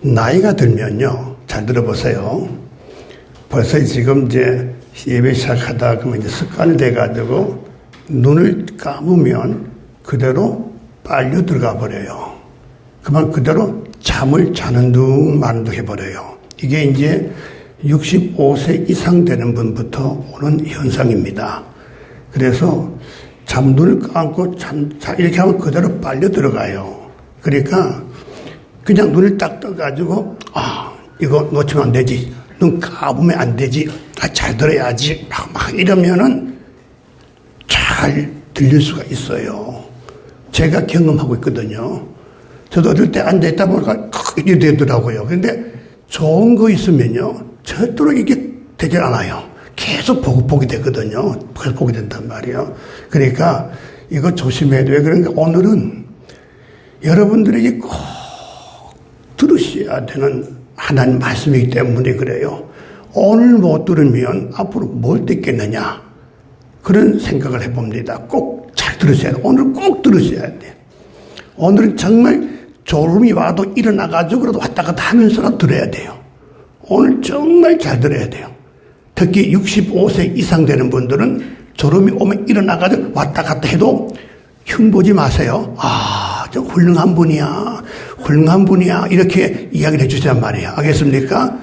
나이가 들면요, 잘 들어보세요. 벌써 지금 이제 예배 시작하다 그러면 이제 습관이 돼가지고 눈을 감으면 그대로 빨려 들어가 버려요. 그만 그대로 잠을 자는 둥 마는 둥 해버려요. 이게 이제 65세 이상 되는 분부터 오는 현상입니다. 그래서 눈을 감고 이렇게 하면 그대로 빨려 들어가요. 그러니까 그냥 눈을 딱 떠가지고 이거 놓치면 안 되지, 눈 감으면 안 되지, 잘 들어야지 막 이러면은 잘 들릴 수가 있어요. 제가 경험하고 있거든요. 저도 어릴 때 앉아있다 보니까 이게 되더라고요. 그런데 좋은 거 있으면요, 절대로 이게 되지 않아요. 계속 보게 되거든요. 계속 보게 된단 말이에요. 그러니까 이거 조심해야 돼요. 그러니까 오늘은 여러분들에게 꼭 들으셔야 되는 하나님 말씀이기 때문에 그래요. 오늘 못 들으면 앞으로 뭘 듣겠느냐, 그런 생각을 해봅니다. 꼭 잘 들으셔야 돼요. 오늘 꼭 들으셔야 돼요. 오늘은 정말 졸음이 와도 일어나가지고 그래도 왔다 갔다 하면서라도 들어야 돼요. 오늘 정말 잘 들어야 돼요. 특히 65세 이상 되는 분들은 졸음이 오면 일어나가지고 왔다 갔다 해도 흉보지 마세요. 저 훌륭한 분이야, 훌륭한 분이야, 이렇게 이야기를 해주란 말이에요. 알겠습니까?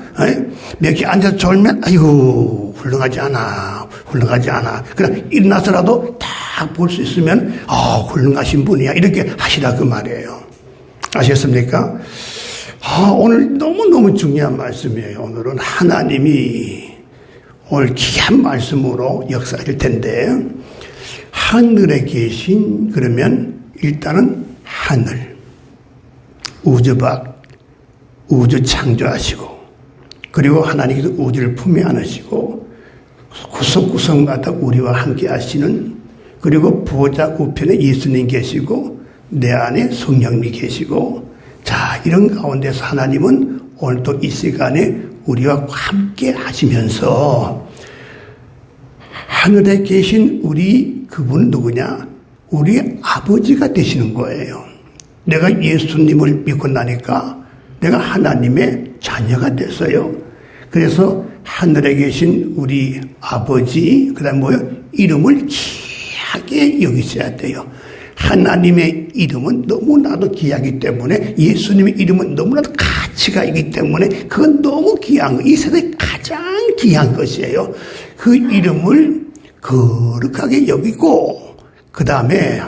몇 개 앉아서 졸면 아이고 훌륭하지 않아, 훌륭하지 않아. 그냥 일어나서라도 딱 볼 수 있으면 훌륭하신 분이야, 이렇게 하시라 그 말이에요. 아셨습니까? 오늘 너무너무 중요한 말씀이에요. 오늘은 하나님이 오늘 귀한 말씀으로 역사할 텐데, 하늘에 계신, 그러면 일단은 하늘, 우주 밖, 우주 창조하시고, 그리고 하나님께서 우주를 품에 안으시고 구석구석마다 우리와 함께 하시는, 그리고 보좌 우편에 예수님 계시고 내 안에 성령님이 계시고, 자, 이런 가운데서 하나님은 오늘도 이 시간에 우리와 함께 하시면서 하늘에 계신 우리 그분 누구냐? 우리 아버지가 되시는 거예요. 내가 예수님을 믿고 나니까 내가 하나님의 자녀가 됐어요. 그래서 하늘에 계신 우리 아버지, 그 다음에 뭐요? 이름을 귀하게 여기셔야 돼요. 하나님의 이름은 너무나도 귀하기 때문에, 예수님의 이름은 너무나도 가치가 있기 때문에 그건 너무 귀한 거, 이 세상에 가장 귀한 것이에요. 그 이름을 거룩하게 여기고, 그 다음에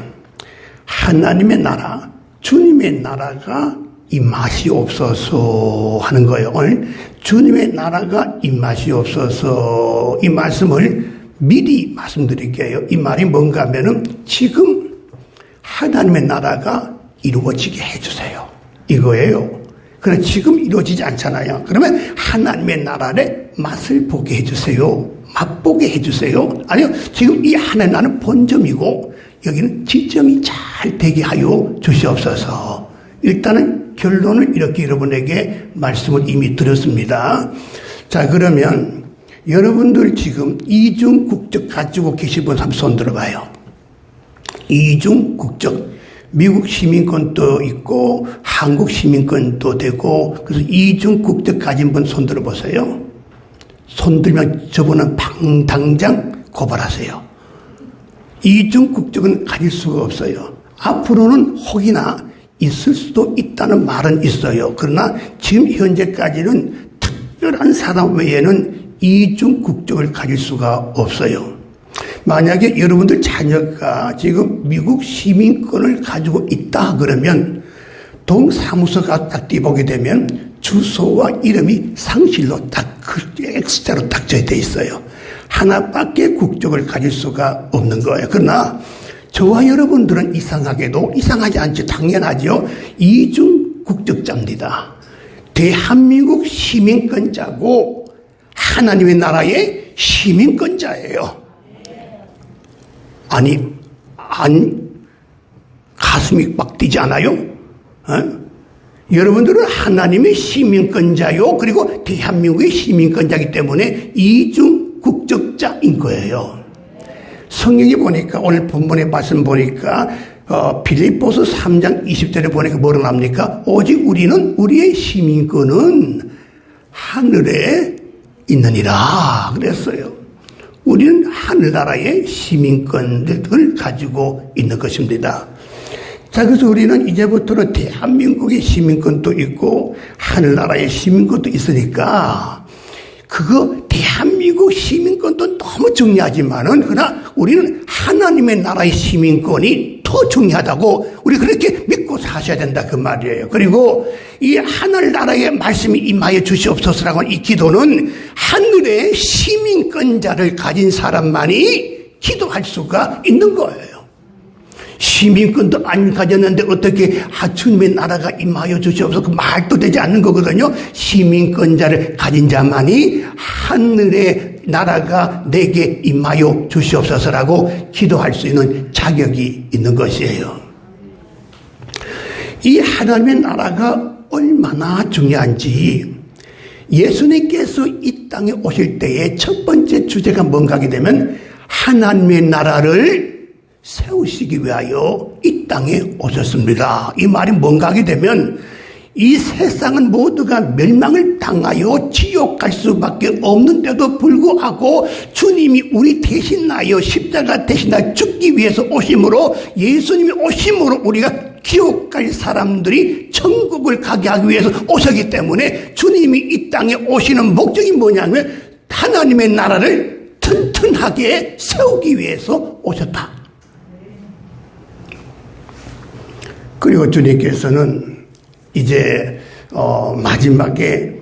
하나님의 나라, 주님의 나라가 임하시옵소서 하는 거예요. 오늘 주님의 나라가 임하시옵소서, 이 말씀을 미리 말씀드릴게요. 이 말이 뭔가 하면은 지금 하나님의 나라가 이루어지게 해주세요, 이거예요. 그러나 지금 이루어지지 않잖아요. 그러면 하나님의 나라의 맛을 보게 해주세요, 맛보게 해주세요. 아니요, 지금 이 하나님 나라는 본점이고 여기는 지점이 잘 되게 하여 주시옵소서. 일단은 결론을 이렇게 여러분에게 말씀을 이미 드렸습니다. 자, 그러면 여러분들 지금 이중 국적 가지고 계신 분 한번 손 들어봐요. 이중 국적, 미국 시민권도 있고 한국 시민권도 되고, 그래서 이중 국적 가진 분 손 들어보세요. 손 들면 저분은 당장 고발하세요. 이중 국적은 가질 수가 없어요. 앞으로는 혹이나 있을 수도 있다는 말은 있어요. 그러나 지금 현재까지는 특별한 사람 외에는 이중 국적을 가질 수가 없어요. 만약에 여러분들 자녀가 지금 미국 시민권을 가지고 있다 그러면 동사무소 가서 딱 띄보게 되면 주소와 이름이 상실로 딱 X자로 딱 적혀 있어요. 하나밖에 국적을 가질 수가 없는 거예요. 그러나 저와 여러분들은 이상하게도, 이상하지 않죠, 당연하죠, 이중 국적자입니다. 대한민국 시민권자고 하나님의 나라의 시민권자예요. 아니 가슴이 막 뛰지 않아요? 여러분들은 하나님의 시민권자요, 그리고 대한민국의 시민권자이기 때문에 이중 국적자인 거예요. 성경에 보니까, 오늘 본문의 말씀 보니까 빌립보서 3장 20절에 보니까 뭐라 합니까? 오직 우리의 시민권은 하늘에 있느니라 그랬어요. 우리는 하늘나라의 시민권을 가지고 있는 것입니다. 자, 그래서 우리는 이제부터는 대한민국의 시민권도 있고 하늘나라의 시민권도 있으니까 그거 대한민국 시민권도 너무 중요하지만은 그러나 우리는 하나님의 나라의 시민권이 더 중요하다고 우리 그렇게 믿고 사셔야 된다 그 말이에요. 그리고 이 하늘나라의 말씀이 임하여 주시옵소서라고 하는 이 기도는 하늘의 시민권자를 가진 사람만이 기도할 수가 있는 거예요. 시민권도 안 가졌는데 어떻게 주님의 나라가 임하여 주시옵소서 그 말도 되지 않는 거거든요. 시민권자를 가진 자만이 하늘의 나라가 내게 임하여 주시옵소서라고 기도할 수 있는 자격이 있는 것이에요. 이 하나님의 나라가 얼마나 중요한지 예수님께서 이 땅에 오실 때의 첫 번째 주제가 뭔가 하게 되면 하나님의 나라를 세우시기 위하여 이 땅에 오셨습니다. 이 말이 뭔가 하게 되면 이 세상은 모두가 멸망을 당하여 지옥 갈 수밖에 없는데도 불구하고 주님이 우리 대신하여 십자가 대신하여 죽기 위해서 오심으로 예수님이 오심으로 우리가 지옥 갈 사람들이 천국을 가게 하기 위해서 오셨기 때문에 주님이 이 땅에 오시는 목적이 뭐냐면 하나님의 나라를 튼튼하게 세우기 위해서 오셨다. 그리고 주님께서는 이제 마지막에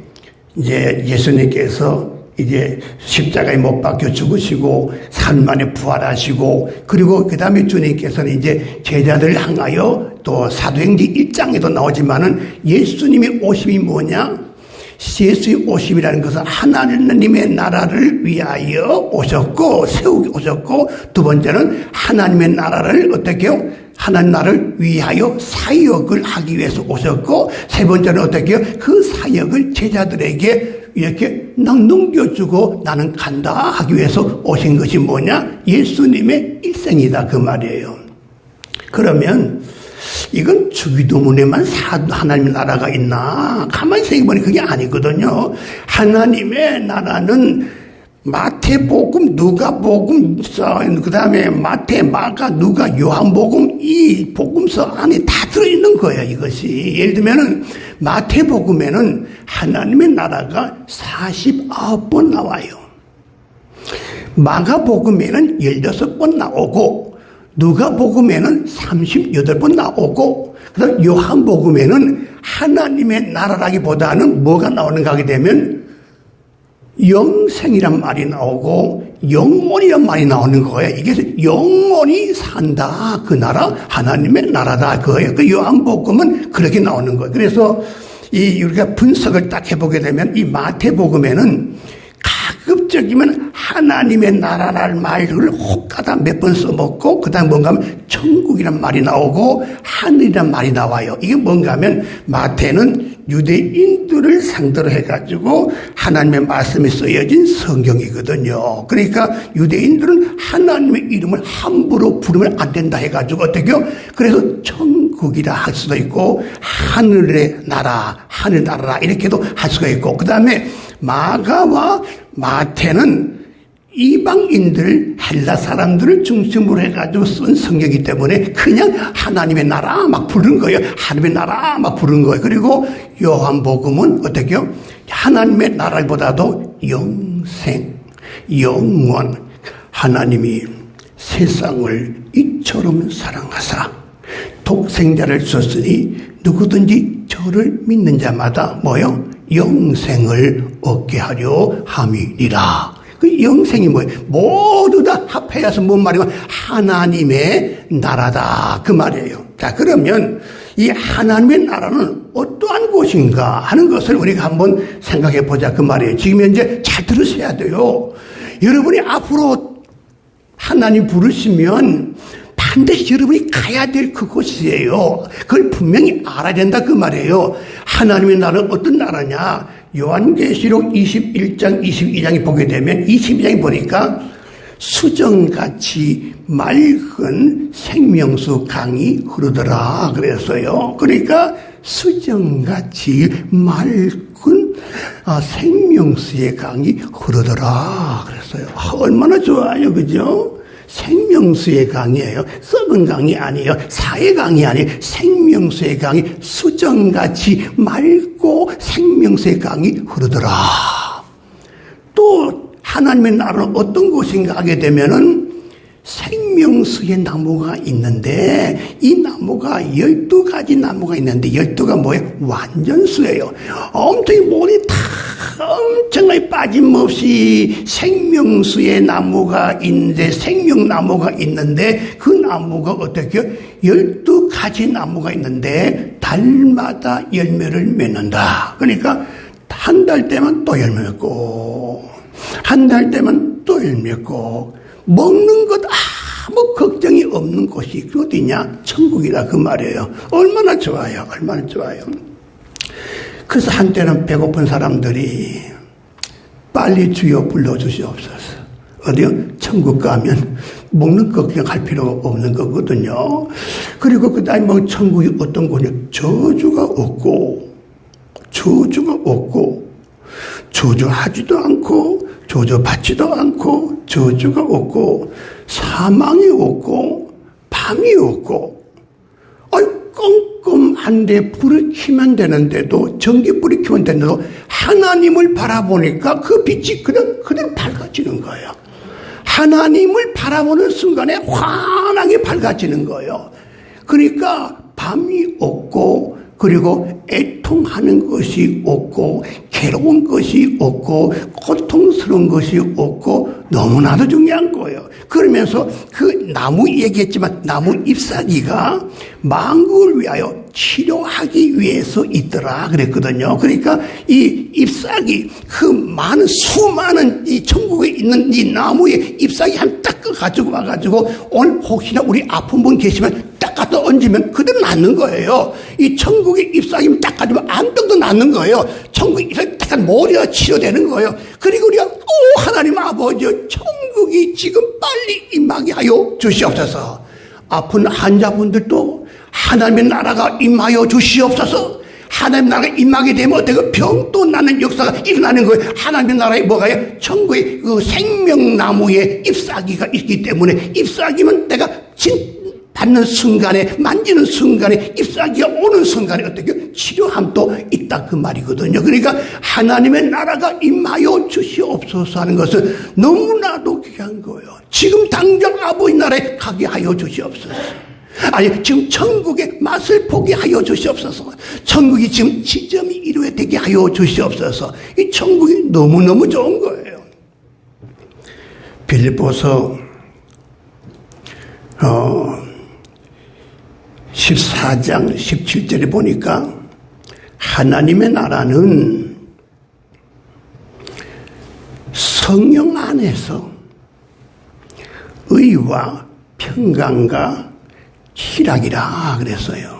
이제 예수님께서 이제 십자가에 못 박혀 죽으시고 3일 만에 부활하시고 그리고 그 다음에 주님께서는 이제 제자들을 향하여 또 사도행전 1장에도 나오지만은 예수님의 오심이 뭐냐? 예수의 오심이라는 것은 하나님의 나라를 위하여 오셨고 세우기 오셨고 두 번째는 하나님의 나라를 어떻게 해요? 하나님 나라를 위하여 사역을 하기 위해서 오셨고 세 번째는 어떻게 해요? 그 사역을 제자들에게 이렇게 넘겨주고 나는 간다 하기 위해서 오신 것이 뭐냐? 예수님의 일생이다 그 말이에요. 그러면 이건 주기도문에만 하나님의 나라가 있나? 가만히 생각해보니 그게 아니거든요. 하나님의 나라는 마태복음, 누가복음, 그 다음에 마태, 마가, 누가, 요한복음 이 복음서 안에 다 들어있는 거예요. 이것이 예를 들면은 마태복음에는 하나님의 나라가 49번 나와요. 마가복음에는 16번 나오고 누가복음에는 38번 나오고 그다음 요한복음에는 하나님의 나라라기보다는 뭐가 나오는가 하게 되면 영생이란 말이 나오고 영원이란 말이 나오는 거예요. 이게 영원히 산다. 그 나라 하나님의 나라다. 그거예요. 그 요한복음은 그렇게 나오는 거예요. 그래서 우리가 분석을 딱 해보게 되면 이 마태복음에는 가급적이면 하나님의 나라라는 말을 혹가다 몇 번 써먹고 그 다음 뭔가 하면 천국이란 말이 나오고 하늘이란 말이 나와요. 이게 뭔가 하면 마태는 유대인들을 상대로 해가지고 하나님의 말씀이 쓰여진 성경이거든요. 그러니까 유대인들은 하나님의 이름을 함부로 부르면 안 된다 해가지고 어떻게 해요? 그래서 천국이라 할 수도 있고 하늘의 나라, 하늘나라라 이렇게도 할 수가 있고 그 다음에 마가와 마태는 이방인들, 헬라 사람들을 중심으로 해가지고 쓴 성경이기 때문에 그냥 하나님의 나라 막 부른 거예요. 하나님의 나라 막 부른 거예요. 그리고 요한복음은 어떻게 해요? 하나님의 나라보다도 영생, 영원, 하나님이 세상을 이처럼 사랑하사 독생자를 줬으니 누구든지 저를 믿는 자마다 뭐요? 영생을 얻게 하려 함이니라. 그 영생이 뭐예요? 모두 다 합해서 뭔 말이면 하나님의 나라다 그 말이에요. 자, 그러면 이 하나님의 나라는 어떠한 곳인가 하는 것을 우리가 한번 생각해 보자 그 말이에요. 지금 현재 잘 들으셔야 돼요. 여러분이 앞으로 하나님 부르시면 반드시 여러분이 가야 될 그곳이에요. 그걸 분명히 알아야 된다 그 말이에요. 하나님의 나라는 어떤 나라냐? 요한계시록 21장 22장에 보게 되면 22장에 보니까 수정같이 맑은 생명수 강이 흐르더라 그랬어요. 그러니까 수정같이 맑은 생명수의 강이 흐르더라 그랬어요. 얼마나 좋아요, 그죠? 생명수의 강이에요. 썩은 강이 아니에요. 사의 강이 아니에요. 생명수의 강이 수정같이 맑고 생명수의 강이 흐르더라. 또 하나님의 나라는 어떤 곳인가 하게 되면은 생명수의 나무가 있는데 이 나무가 12가지 나무가 있는데 12가 뭐예요? 완전수예요. 엄청 모든 다 엄청나게 빠짐없이 생명수의 나무가 있는데 생명나무가 있는데 그 나무가 어떻게 12가지 나무가 있는데 달마다 열매를 맺는다. 그러니까 한 달 때면 또 열매 맺고 한 달 때면 또 열매 맺고 먹는 것 아무 걱정이 없는 곳이 어디냐? 천국이다 그 말이에요. 얼마나 좋아요. 얼마나 좋아요. 그래서 한때는 배고픈 사람들이 빨리 주여 불러주시옵소서. 어디요? 천국 가면 먹는 것 그냥 할 필요가 없는 거거든요. 그리고 그 다음에 뭐 천국이 어떤 곳이냐? 저주가 없고 저주하지도 않고 저주받지도 않고 저주가 없고 사망이 없고 밤이 없고 껌껌한데 불을 켜면 되는데도 전기불이 켜면 되는데도 하나님을 바라보니까 그 빛이 그대로 밝아지는 거예요. 하나님을 바라보는 순간에 환하게 밝아지는 거예요. 그러니까 밤이 없고 그리고 애통하는 것이 없고 괴로운 것이 없고 고통스러운 것이 없고 너무나도 중요한 거예요. 그러면서 그 나무 얘기했지만 나무 잎사귀가 만국을 위하여 치료하기 위해서 있더라 그랬거든요. 그러니까 이 잎사귀 그 많은 수많은 이 천국에 있는 이 나무의 잎사귀 한 딱 가지고 와가지고 오늘 혹시나 우리 아픈 분 계시면 딱 갖다 얹으면 그대로 낫는 거예요. 이 천국의 잎사귀 딱 가지고 안병도 낫는 거예요. 천국 잎사귀 딱 머리가 치료되는 거예요. 그리고 우리가 하나님 아버지 천국이 지금 빨리 임하게 하여 주시옵소서. 아픈 환자분들도 하나님의 나라가 임하여 주시옵소서. 하나님의 나라가 임하게 되면 어떻게 병도 나는 역사가 일어나는 거예요. 하나님의 나라에 뭐가요? 천국의 그 생명나무에 잎사귀가 있기 때문에 잎사귀면 내가 받는 순간에 만지는 순간에 잎사귀가 오는 순간에 어떻게 치료함도 있다 그 말이거든요. 그러니까 하나님의 나라가 임하여 주시옵소서 하는 것은 너무나도 귀한 거예요. 지금 당장 아버지 나라에 가게 하여 주시옵소서. 아니 지금 천국의 맛을 보게 하여 주시옵소서. 천국이 지금 지점이 이루어지게 하여 주시옵소서. 이 천국이 너무너무 좋은 거예요. 빌립보서 14장 17절에 보니까 하나님의 나라는 성령 안에서 의와 평강과 희락이라 그랬어요.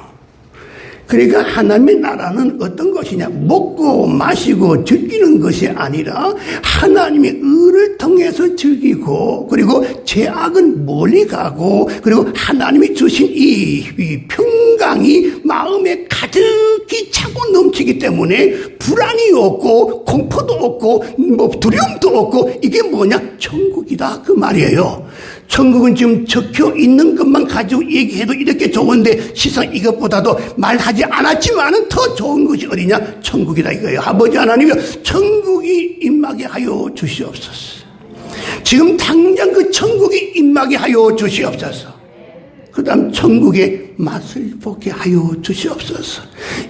그러니까 하나님의 나라는 어떤 것이냐? 먹고 마시고 즐기는 것이 아니라 하나님의 의를 통해서 즐기고 그리고 죄악은 멀리 가고 그리고 하나님이 주신 이 평강이 마음에 가득히 차고 넘치기 때문에 불안이 없고 공포도 없고 뭐 두려움도 없고 이게 뭐냐? 천국이다 그 말이에요. 천국은 지금 적혀 있는 것만 가지고 얘기해도 이렇게 좋은데 시상 이것보다도 말하지 않았지만은 더 좋은 것이 어디냐? 천국이다 이거예요. 아버지 하나님이 천국이 임하게 하여 주시옵소서. 지금 당장 그 천국이 임하게 하여 주시옵소서. 그 다음 천국의 맛을 보게 하여 주시옵소서.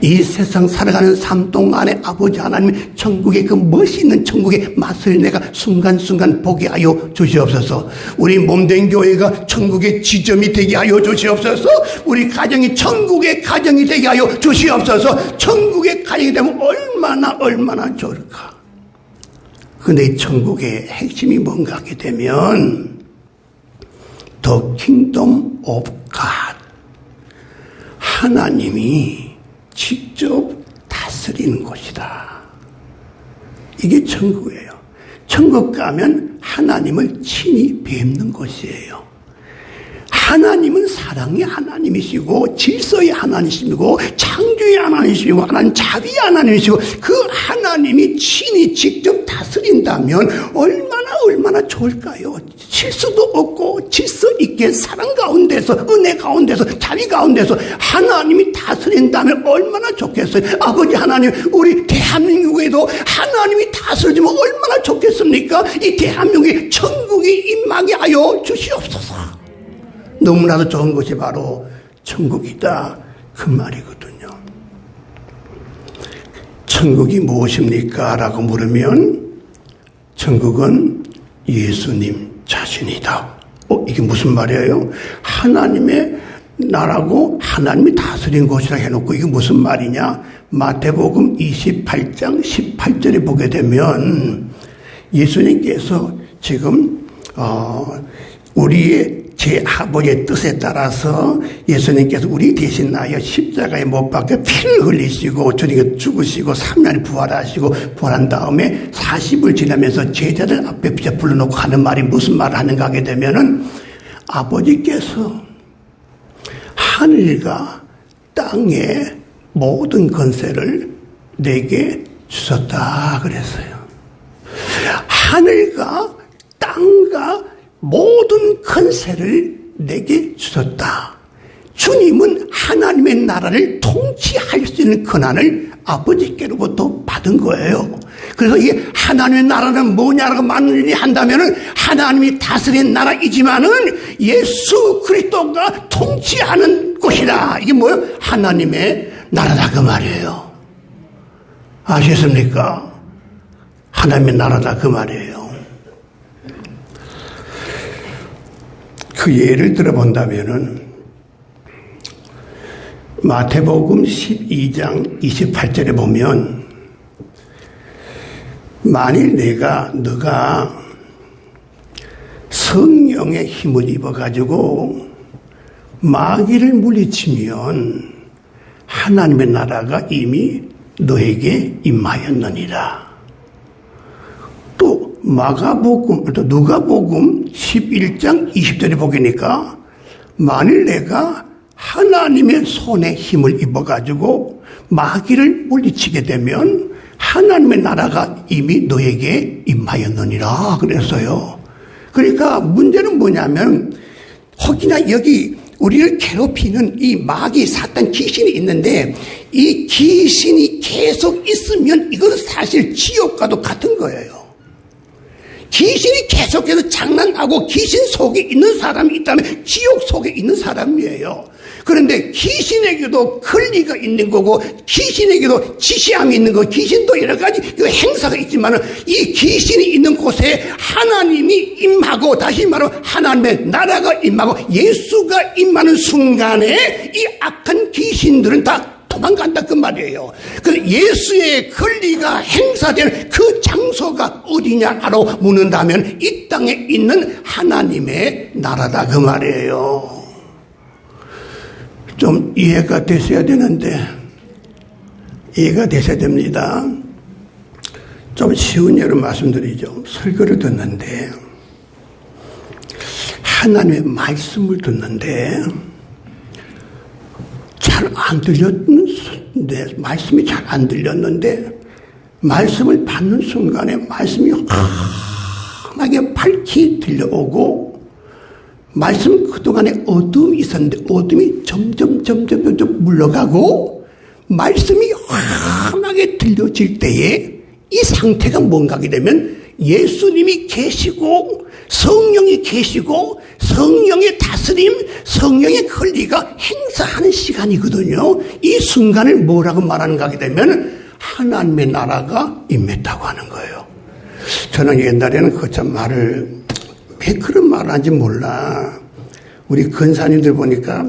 이 세상 살아가는 삶 동안에 아버지 하나님 천국의 그 멋있는 천국의 맛을 내가 순간순간 보게 하여 주시옵소서. 우리 몸된 교회가 천국의 지점이 되게 하여 주시옵소서. 우리 가정이 천국의 가정이 되게 하여 주시옵소서. 천국의 가정이 되면 얼마나 좋을까. 근데 이 천국의 핵심이 뭔가 하게 되면 The Kingdom of God. 하나님이 직접 다스리는 곳이다. 이게 천국이에요. 천국 가면 하나님을 친히 뵙는 곳이에요. 하나님은 사랑의 하나님이시고 질서의 하나님이시고 창조의 하나님이시고 하나님 자비의 하나님이시고 그 하나님이 친히 직접 다스린다면 얼마나 좋을까요? 실수도 없고 질서 있게 사랑 가운데서 은혜 가운데서 자비 가운데서 하나님이 다스린다면 얼마나 좋겠어요. 아버지 하나님, 우리 대한민국에도 하나님이 다스려주면 얼마나 좋겠습니까? 이 대한민국에 천국이 임하게 하여 주시옵소서. 너무나도 좋은 것이 바로 천국이다, 그 말이거든요. 천국이 무엇입니까? 라고 물으면 천국은 예수님 자신이다. 이게 무슨 말이에요? 하나님의 나라고 하나님이 다스린 곳이라 해놓고 이게 무슨 말이냐? 마태복음 28장 18절에 보게 되면 예수님께서 지금 우리의 제 아버지의 뜻에 따라서 예수님께서 우리 대신하여 십자가에 못 박혀 피를 흘리시고 저녁에 죽으시고 3일 부활하시고 부활한 다음에 40을 지나면서 제자들 앞에 불러놓고 하는 말이 무슨 말을 하는가 하게 되면은 아버지께서 하늘과 땅의 모든 권세를 내게 주셨다 그랬어요. 하늘과 땅과 모든 권세를 내게 주셨다. 주님은 하나님의 나라를 통치할 수 있는 권한을 아버지께로부터 받은 거예요. 그래서 이 하나님의 나라는 뭐냐라고 말을 한다면은 하나님이 다스린 나라이지만은 예수 그리스도가 통치하는 곳이다. 이게 뭐예요? 하나님의 나라다 그 말이에요. 아시겠습니까? 하나님의 나라다 그 말이에요. 그 예를 들어본다면은 마태복음 12장 28절에 보면 만일 너가 성령의 힘을 입어가지고 마귀를 물리치면 하나님의 나라가 이미 너에게 임하였느니라. 또 누가복음 11장 20절에 보니까 만일 내가 하나님의 손에 힘을 입어가지고 마귀를 물리치게 되면 하나님의 나라가 이미 너에게 임하였느니라 그랬어요. 그러니까 문제는 뭐냐면 혹이나 여기 우리를 괴롭히는 이 마귀 사탄 귀신이 있는데 이 귀신이 계속 있으면 이것은 사실 지옥과도 같은 거예요. 귀신이 계속해서 장난하고 귀신 속에 있는 사람이 있다면 지옥 속에 있는 사람이에요. 그런데 귀신에게도 권리가 있는 거고 귀신에게도 지시함이 있는 거, 귀신도 여러 가지 그 행사가 있지만 이 귀신이 있는 곳에 하나님이 임하고 다시 말하면 하나님의 나라가 임하고 예수가 임하는 순간에 이 악한 귀신들은 다 도망간다 그 말이에요. 그 예수의 권리가 행사된 그 장소가 어디냐라고 묻는다면 이 땅에 있는 하나님의 나라다 그 말이에요. 좀 이해가 되셔야 되는데 이해가 되셔야 됩니다. 좀 쉬운 예로 말씀드리죠. 설교를 듣는데 하나님의 말씀을 듣는데 잘 안 들렸는데 말씀이 잘 안 들렸는데 말씀을 받는 순간에 말씀이 환하게 밝히 들려오고 말씀 그동안에 어둠이 있었는데 어둠이 점점 물러가고 말씀이 환하게 들려질 때에 이 상태가 뭔가 하게 되면 예수님이 계시고 성령이 계시고 성령의 다스림, 성령의 권리가 행사하는 시간이거든요. 이 순간을 뭐라고 말하는가 하게 되면 하나님의 나라가 임했다고 하는 거예요. 저는 옛날에는 그 참 말을 왜 그런 말을 하는지 몰라. 우리 근사님들 보니까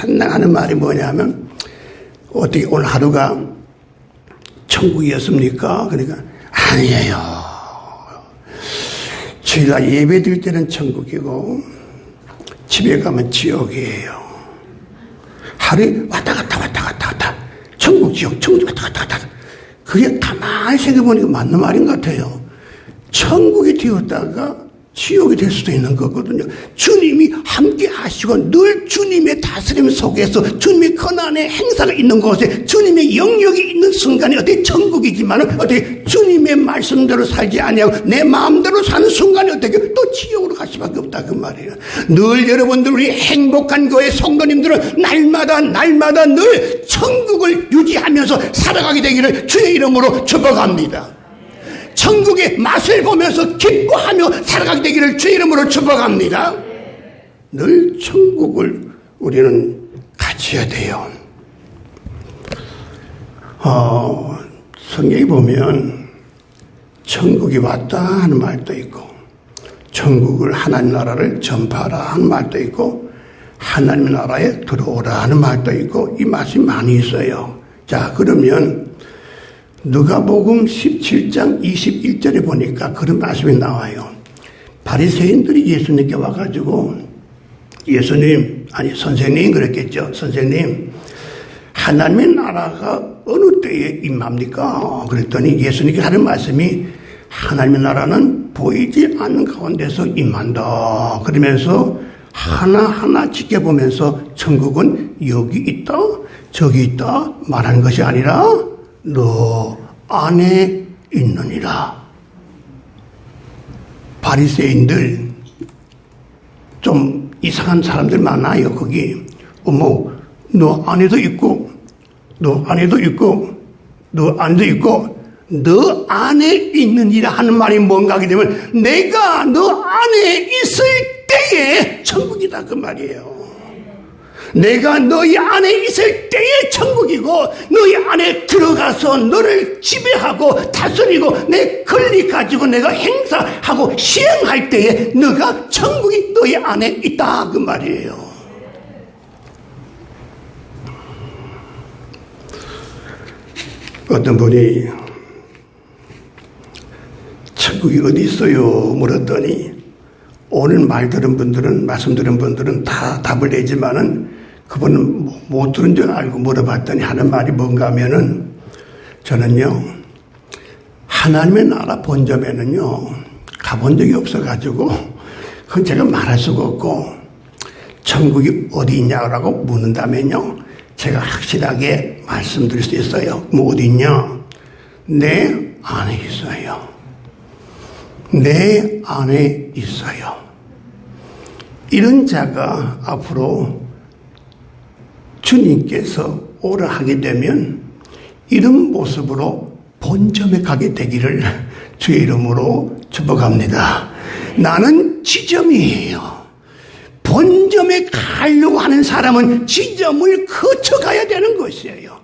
맨날 하는 말이 뭐냐면 어떻게 오늘 하루가 천국이었습니까? 그러니까 아니에요. 주일날 예배 드릴 때는 천국이고 집에 가면 지옥이에요. 하루에 왔다 갔다 천국 지옥 천국 왔다 갔다 그게 가만히 생각해보니까 맞는 말인 것 같아요. 천국이 되었다가 지옥이 될 수도 있는 거거든요. 주님이 함께 하시고 늘 주님의 다스림 속에서 주님의 권한의 행사가 있는 곳에 주님의 영역이 있는 순간이 어떻게 천국이지만 어떻게 주님의 말씀대로 살지 아니하고 내 마음대로 사는 순간이 어떻게 또 지옥으로 갈 수밖에 없다 그 말이에요. 늘 여러분들 우리 행복한 교회 성도님들은 날마다 늘 천국을 유지하면서 살아가게 되기를 주의 이름으로 축복합니다. 천국의 맛을 보면서 기뻐하며 살아가게 되기를 주의 이름으로 축복합니다. 늘 천국을 우리는 가져야 돼요. 성경에 보면 천국이 왔다 하는 말도 있고 천국을 하나님 나라를 전파하라 하는 말도 있고 하나님 나라에 들어오라 하는 말도 있고 이 말씀이 많이 있어요. 자, 그러면 누가복음 17장 21절에 보니까 그런 말씀이 나와요. 바리새인들이 예수님께 와가지고 선생님 그랬겠죠. 선생님, 하나님의 나라가 어느 때에 임합니까? 그랬더니 예수님께 하는 말씀이 하나님의 나라는 보이지 않는 가운데서 임한다. 그러면서 하나하나 지켜보면서 천국은 여기 있다 저기 있다 말하는 것이 아니라 너 안에 있느니라. 바리새인들 좀 이상한 사람들 많아요. 거기 어머 너 안에도 있고 너 안에도 있고 너 안에도 있고 너 안에 있느니라 하는 말이 뭔가 하게 되면 내가 너 안에 있을 때에 천국이다 그 말이에요. 내가 너희 안에 있을 때의 천국이고 너희 안에 들어가서 너를 지배하고 다스리고 내 권리 가지고 내가 행사하고 시행할 때에 너가 천국이 너희 안에 있다 그 말이에요. 어떤 분이 천국이 어디 있어요 물었더니 오늘 말씀 들은 분들은 다 답을 내지만은 그분은 못 들은 줄 알고 물어봤더니 하는 말이 뭔가 하면은 저는요 하나님의 나라 본점에는요 가본 적이 없어가지고 그건 제가 말할 수가 없고 천국이 어디 있냐고 묻는다면요 제가 확실하게 말씀드릴 수 있어요. 뭐 어디 있냐? 내 안에 있어요. 내 안에 있어요. 이런 자가 앞으로 주님께서 오라 하게 되면 이런 모습으로 본점에 가게 되기를 주의 이름으로 축복합니다. 나는 지점이에요. 본점에 가려고 하는 사람은 지점을 거쳐가야 되는 것이에요.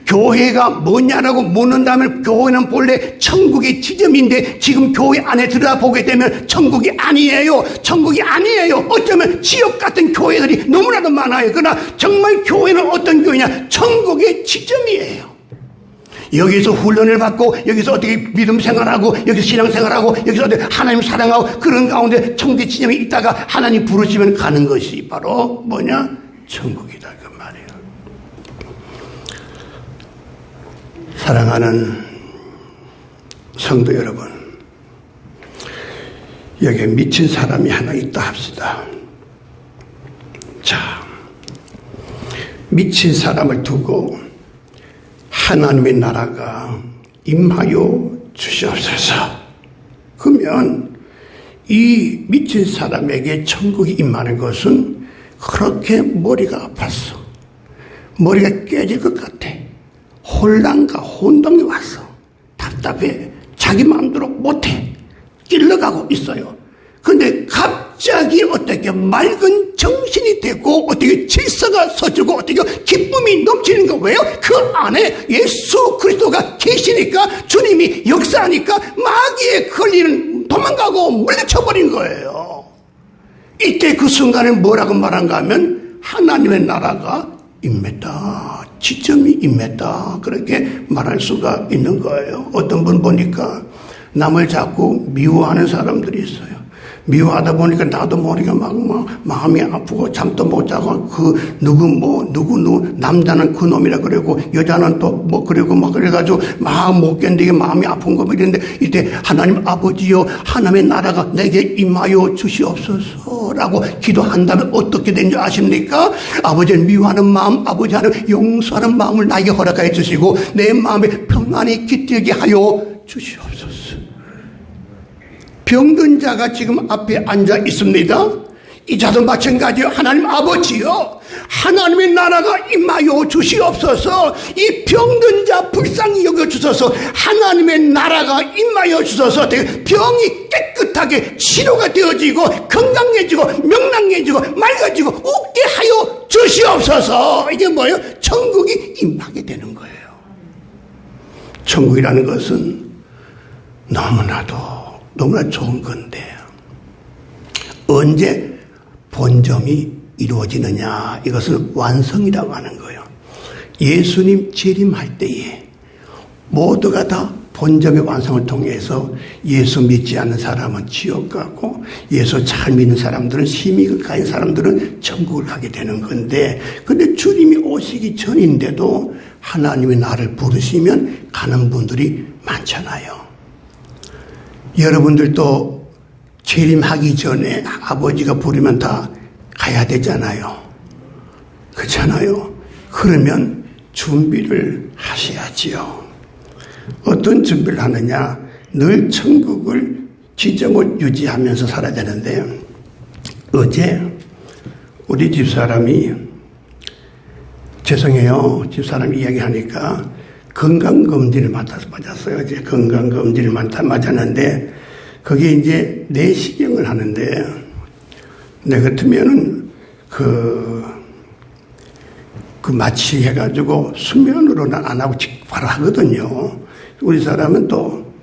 교회가 뭐냐라고 묻는다면 교회는 본래 천국의 지점인데 지금 교회 안에 들어보게 되면 천국이 아니에요. 천국이 아니에요. 어쩌면 지옥 같은 교회들이 너무나도 많아요. 그러나 정말 교회는 어떤 교회냐? 천국의 지점이에요. 여기서 훈련을 받고 여기서 어떻게 믿음 생활하고 여기서 신앙 생활하고 여기서 어떻게 하나님 사랑하고 그런 가운데 천국의 지점에 있다가 하나님 부르시면 가는 것이 바로 뭐냐? 천국이다 그 말이에요. 사랑하는 성도 여러분, 여기에 미친 사람이 하나 있다 합시다. 자, 미친 사람을 두고 하나님의 나라가 임하여 주시옵소서. 그러면 이 미친 사람에게 천국이 임하는 것은 그렇게 머리가 아팠어. 머리가 깨질 것 같아. 혼란과 혼동이 왔어. 답답해. 자기 마음대로 못해. 찔러가고 있어요. 근데 갑자기 어떻게 맑은 정신이 되고 어떻게 질서가 서주고 어떻게 기쁨이 넘치는 거 왜요? 그 안에 예수 그리스도가 계시니까 주님이 역사하니까 마귀의 권리는 도망가고 물리쳐버린 거예요. 이때 그 순간에 뭐라고 말한가 하면 하나님의 나라가 임했다. 지점이 임했다. 그렇게 말할 수가 있는 거예요. 어떤 분 보니까 남을 자꾸 미워하는 사람들이 있어요. 미워하다 보니까 나도 모르게 막 마음이 아프고 잠도 못 자고 누구 남자는 그 놈이라 그러고 여자는 또 그러고 막 그래가지고 막 못 견디게 마음이 아픈 거 이랬는데 이때 하나님 아버지여 하나님의 나라가 내게 임하여 주시옵소서라고 기도한다면 어떻게 되는지 아십니까? 아버지는 미워하는 마음, 아버지 하나님 용서하는 마음을 나에게 허락하여 주시고 내 마음에 평안이 깃들게 하여 주시옵소서. 병든 자가 지금 앞에 앉아 있습니다. 이 자도 마찬가지요. 하나님 아버지요, 하나님의 나라가 임하여 주시옵소서. 이 병든 자 불쌍히 여겨주소서. 하나님의 나라가 임하여 주소서. 병이 깨끗하게 치료가 되어지고 건강해지고 명랑해지고 맑아지고 웃게 하여 주시옵소서. 이게 뭐예요? 천국이 임하게 되는 거예요. 천국이라는 것은 너무나 좋은 건데 언제 본점이 이루어지느냐, 이것을 완성이라고 하는 거예요. 예수님 재림할 때에 모두가 다 본점의 완성을 통해서 예수 믿지 않는 사람은 지옥 가고 예수 잘 믿는 사람들은 심의가 가진 사람들은 천국을 가게 되는 건데, 근데 주님이 오시기 전인데도 하나님이 나를 부르시면 가는 분들이 많잖아요. 여러분들도 재림하기 전에 아버지가 부르면 다 가야 되잖아요. 그렇잖아요. 그러면 준비를 하셔야지요. 어떤 준비를 하느냐? 늘 천국을 지정을 유지하면서 살아야 되는데, 어제 우리 집사람이, 죄송해요, 집사람 이야기하니까 건강검진을 맞았어요. 어제 건강검진을 맞았는데, 그게 이제 내시경을 하는데, 내 같으면은 그 마취해가지고 수면으로는 안 하고 바로 하거든요. 우리 사람은 또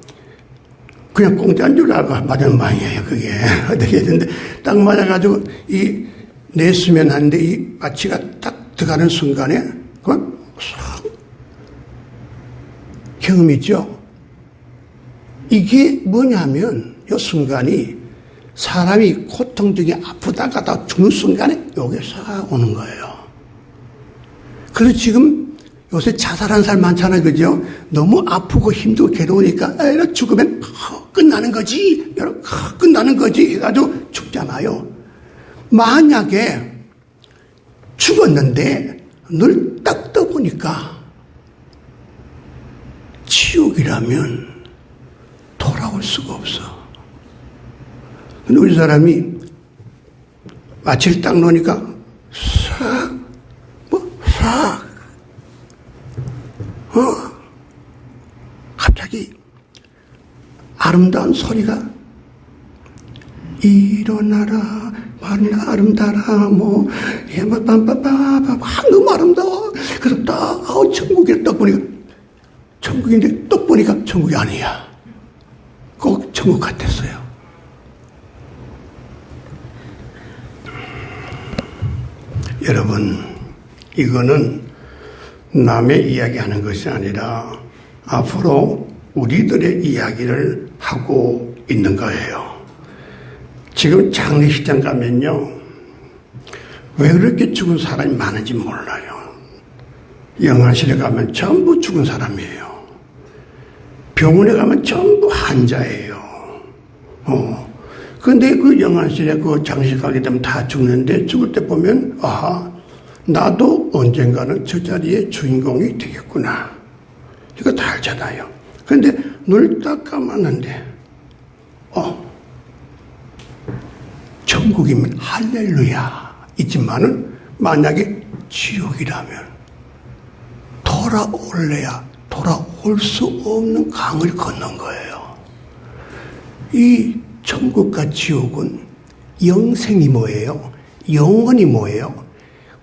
그냥 공짜인 줄 알고 맞은 모양이에요. 그게 어떻게 했는데 딱 맞아가지고 이 내수면 하는데 이 마취가 딱 들어가는 순간에 그건 경험이죠. 이게 뭐냐면 이 순간이 사람이 고통 중에 아프다가 죽는 순간에 여기 싹 오는 거예요. 그래서 지금 요새 자살한 사람 많잖아요. 그죠? 너무 아프고 힘들고 괴로우니까 죽으면 끝나는 거지. 끝나는 거지. 해가지고 죽잖아요. 만약에 죽었는데 늘 딱 떠보니까 지옥이라면 돌아올 수가 없어. 근데 우리 사람이 마취를 딱 놓으니까 갑자기 아름다운 소리가 일어나라 아름다라 너무 아름다워. 그래서 딱 천국에 딱 보니까 천국인데 딱 보니까 천국이 아니야. 꼭 천국 같았어요. 여러분, 이거는 남의 이야기하는 것이 아니라 앞으로 우리들의 이야기를 하고 있는 거예요. 지금 장례식장 가면요, 왜 그렇게 죽은 사람이 많은지 몰라요. 영안실에 가면 전부 죽은 사람이에요. 병원에 가면 전부 환자예요. 근데 그 영안실에 그 장례식 가게 되면 다 죽는데, 죽을 때 보면 나도 언젠가는 저 자리에 주인공이 되겠구나. 이거 다 알잖아요. 그런데 눈을 딱 감았는데 천국이면 할렐루야 있지만은 만약에 지옥이라면 돌아올 수 없는 강을 건넌 거예요. 이 천국과 지옥은 영생이 뭐예요? 영원이 뭐예요?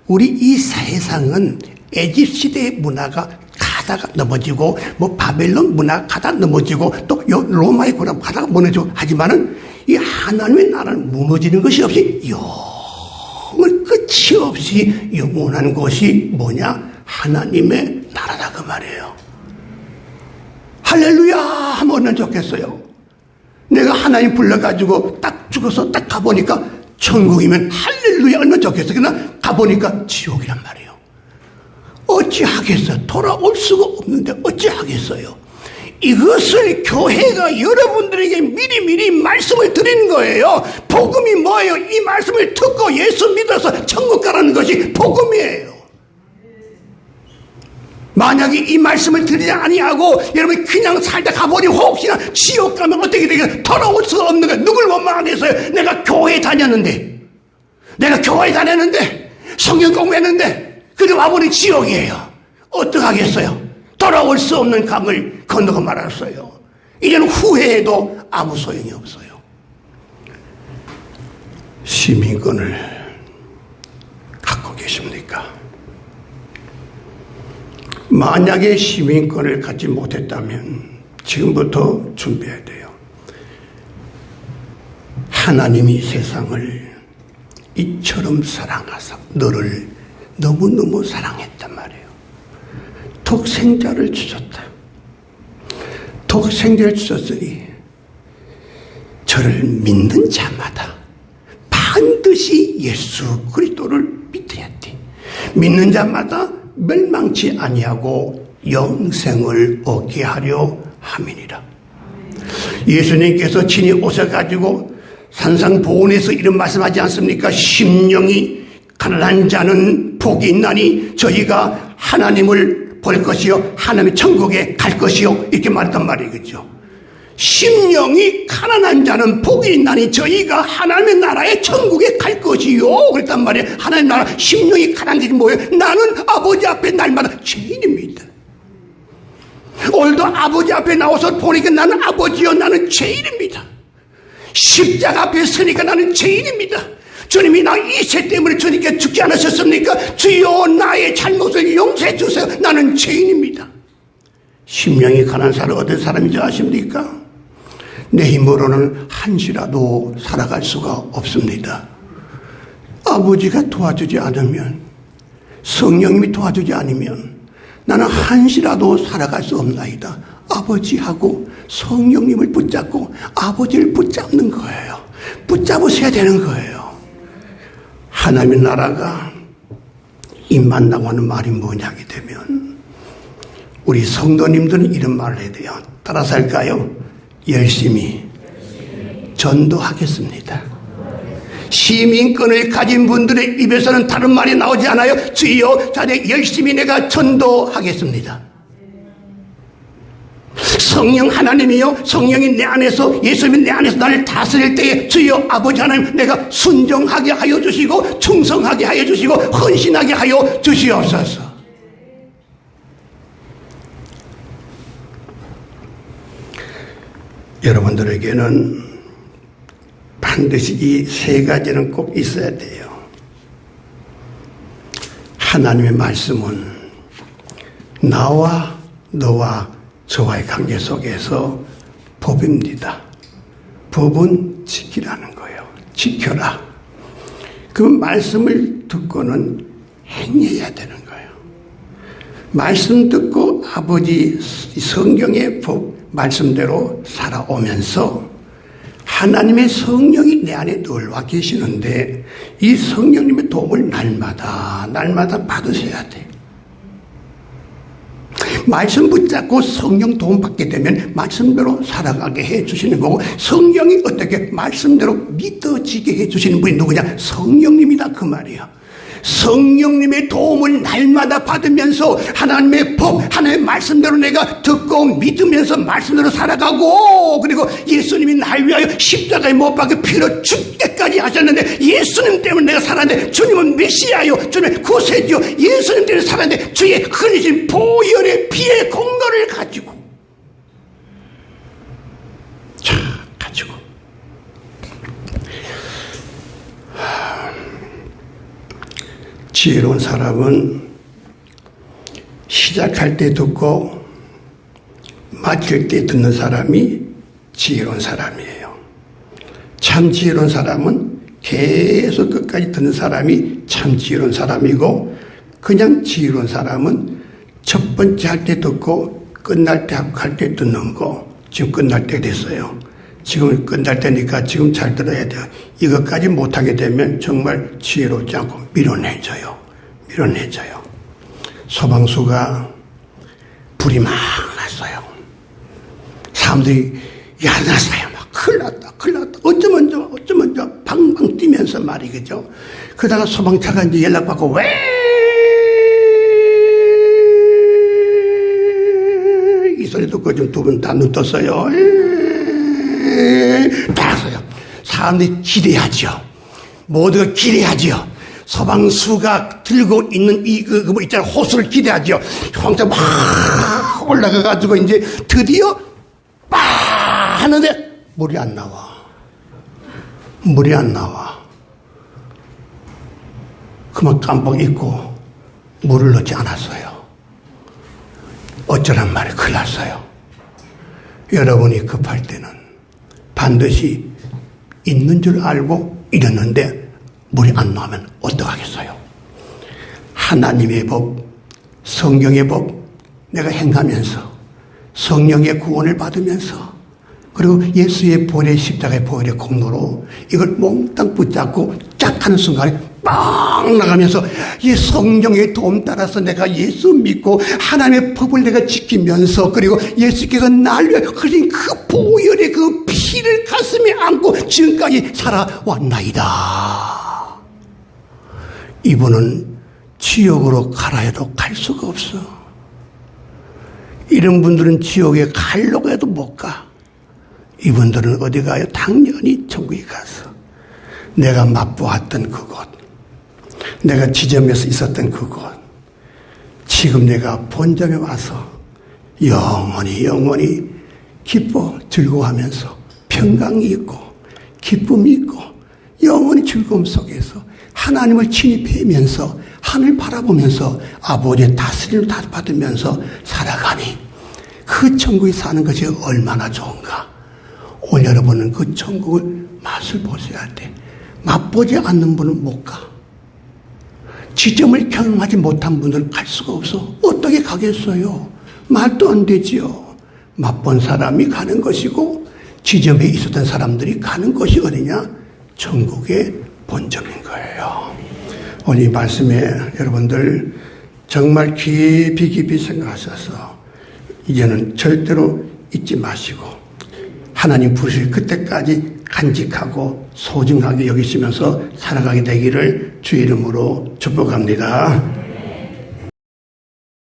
우리 이 세상은 에집트 시대의 문화가 가다가 넘어지고 바벨론 문화가 가다가 넘어지고 또 로마의 문화가 가다가 무너지고 하지만은 이 하나님의 나라는 무너지는 것이 없이 영원 끝이 없이 영원한 것이 뭐냐? 하나님의 나라다 그 말이에요. 할렐루야 하면 얼마나 좋겠어요. 내가 하나님 불러가지고 딱 죽어서 딱 가보니까 천국이면 할렐루야 얼마나 좋겠어. 그러나 가보니까 지옥이란 말이에요. 어찌하겠어요? 돌아올 수가 없는데 어찌하겠어요? 이것을 교회가 여러분들에게 미리미리 말씀을 드리는 거예요. 복음이 뭐예요? 이 말씀을 듣고 예수 믿어서 천국 가라는 것이 복음이에요. 만약에 이 말씀을 드리지 아니하고 여러분이 그냥 살다 가버리면 혹시나 지옥 가면 어떻게 되겠어요? 돌아올 수가 없는 거예요. 누굴 원망하겠어요? 내가 교회에 다녔는데 성경 공부했는데 그래 와버린 지옥이에요. 어떡하겠어요? 돌아올 수 없는 강을 건너고 말았어요. 이제는 후회해도 아무 소용이 없어요. 시민권을 갖고 계십니까? 만약에 시민권을 갖지 못했다면 지금부터 준비해야 돼요. 하나님이 세상을 이처럼 사랑하사 너를 너무너무 사랑했단 말이에요. 독생자를 주셨다. 독생자를 주셨으니 저를 믿는 자마다 반드시 예수 그리스도를 믿어야 돼. 믿는 자마다 멸망치 아니하고 영생을 얻게 하려 함이니라. 예수님께서 친히 오셔가지고 산상보훈에서 이런 말씀하지 않습니까? 심령이 가난한 자는 복이 있나니 저희가 하나님을 볼 것이요 하나님의 천국에 갈 것이요 이렇게 말했단 말이겠죠. 심령이 가난한 자는 복이 있나니 저희가 하나님의 나라의 천국에 갈 것이요 그랬단 말이에요. 하나님의 나라 심령이 가난한 게 뭐예요? 나는 아버지 앞에 날마다 죄인입니다. 오늘도 아버지 앞에 나와서 보니까 나는 아버지요 나는 죄인입니다. 십자가 앞에 서니까 나는 죄인입니다. 주님이 나 이 죄 때문에 주님께 죽지 않으셨습니까? 주여 나의 잘못을 용서해 주세요. 나는 죄인입니다. 심령이 가난한 사람 어떤 사람인지 아십니까? 내 힘으로는 한시라도 살아갈 수가 없습니다. 아버지가 도와주지 않으면, 성령님이 도와주지 않으면 나는 한시라도 살아갈 수 없나이다. 아버지하고 성령님을 붙잡고 아버지를 붙잡는 거예요. 붙잡으셔야 되는 거예요. 하나님의 나라가 임한다고 하는 말이 뭐냐게 되면 우리 성도님들은 이런 말을 해야 돼요. 따라서 할까요? 열심히 전도하겠습니다. 시민권을 가진 분들의 입에서는 다른 말이 나오지 않아요. 주여 자네 열심히 내가 전도하겠습니다. 성령 하나님이요 성령이 내 안에서 예수님이 내 안에서 나를 다스릴 때에 주여 아버지 하나님 내가 순종하게 하여 주시고 충성하게 하여 주시고 헌신하게 하여 주시옵소서. 여러분들에게는 반드시 이 세 가지는 꼭 있어야 돼요. 하나님의 말씀은 나와 너와 저와의 관계 속에서 법입니다. 법은 지키라는 거예요. 지켜라. 그 말씀을 듣고는 행해야 되는 거예요. 말씀 듣고 아버지 성경의 법 말씀대로 살아오면서 하나님의 성령이 내 안에 늘 와 계시는데 이 성령님의 도움을 날마다 받으셔야 돼요. 말씀 붙잡고 성령 도움 받게 되면 말씀대로 살아가게 해주시는 거고 성령이 어떻게 말씀대로 믿어지게 해주시는 분이 누구냐? 성령님이다 그 말이에요. 성령님의 도움을 날마다 받으면서 하나님의 법, 하나님의 말씀대로 내가 듣고 믿으면서 말씀대로 살아가고 그리고 예수님이 날 위하여 십자가에 못 박혀 피로 죽게까지 하셨는데 예수님 때문에 내가 살았는데 주님은 메시아요 주님의 구세주요 예수님 때문에 살았는데 주의 흔히신 보혈의 피의 공로를 가지고 지혜로운 사람은 시작할 때 듣고 마칠 때 듣는 사람이 지혜로운 사람이에요. 참 지혜로운 사람은 계속 끝까지 듣는 사람이 참 지혜로운 사람이고 그냥 지혜로운 사람은 첫 번째 할 때 듣고 끝날 때 할 때 듣는 거 지금 끝날 때 됐어요. 지금 끝날 때니까 지금 잘 들어야 돼요. 이것까지 못하게 되면 정말 지혜롭지 않고 밀어내져요. 밀어내져요. 소방수가 불이 막 났어요. 사람들이 야나사야 막 큰일 났다 큰일 났다 어쩌면 저 방방 뛰면서 말이겠죠. 그러다가 소방차가 이제 연락받고 왜 이 소리 듣고 좀 두 분 다 눈 떴어요. 다 했어요. 사람들이 기대하죠. 모두가 기대하죠. 소방수가 들고 있는 뭐 있잖아 호수를 기대하죠. 황차 막 올라가가지고 이제 드디어 빠 하는데 물이 안 나와. 물이 안 나와. 그만 깜빡 잊고 물을 넣지 않았어요. 어쩌란 말이에요. 큰일 났어요. 여러분이 급할 때는 반드시 있는 줄 알고 이랬는데 물이 안 나오면 어떡하겠어요? 하나님의 법, 성경의 법 내가 행하면서 성령의 구원을 받으면서 그리고 예수의 보혈의 십자가의 보혈의 공로로 이걸 몽땅 붙잡고 짝 하는 순간에 빵 나가면서 이 성령의 도움 따라서 내가 예수 믿고 하나님의 법을 내가 지키면서 그리고 예수께서 날 위해 흘린 그 보혈의 그 피를 가슴에 안고 지금까지 살아왔나이다. 이분은 지옥으로 가라 해도 갈 수가 없어. 이런 분들은 지옥에 가려고 해도 못 가. 이분들은 어디 가요? 당연히 천국에 가서 내가 맛보았던 그곳, 내가 지점에서 있었던 그곳, 지금 내가 본점에 와서 영원히 기뻐 즐거워하면서 평강이 있고 기쁨이 있고 영원히 즐거움 속에서 하나님을 침입하면서 하늘 바라보면서 아버지의 다스림을 받으면서 살아가니 그 천국에 사는 것이 얼마나 좋은가. 오늘 여러분은 그 천국을 맛을 보셔야 돼. 맛보지 않는 분은 못 가. 지점을 경험하지 못한 분들은 갈 수가 없어. 어떻게 가겠어요? 말도 안 되지요. 맛본 사람이 가는 것이고 지점에 있었던 사람들이 가는 것이 어디냐? 천국의 본점인 거예요. 오늘 이 말씀에 여러분들 정말 깊이 생각하셔서 이제는 절대로 잊지 마시고 하나님 부르실 그때까지 간직하고 소중하게 여기시면서 살아가게 되기를 주의 이름으로 축복합니다.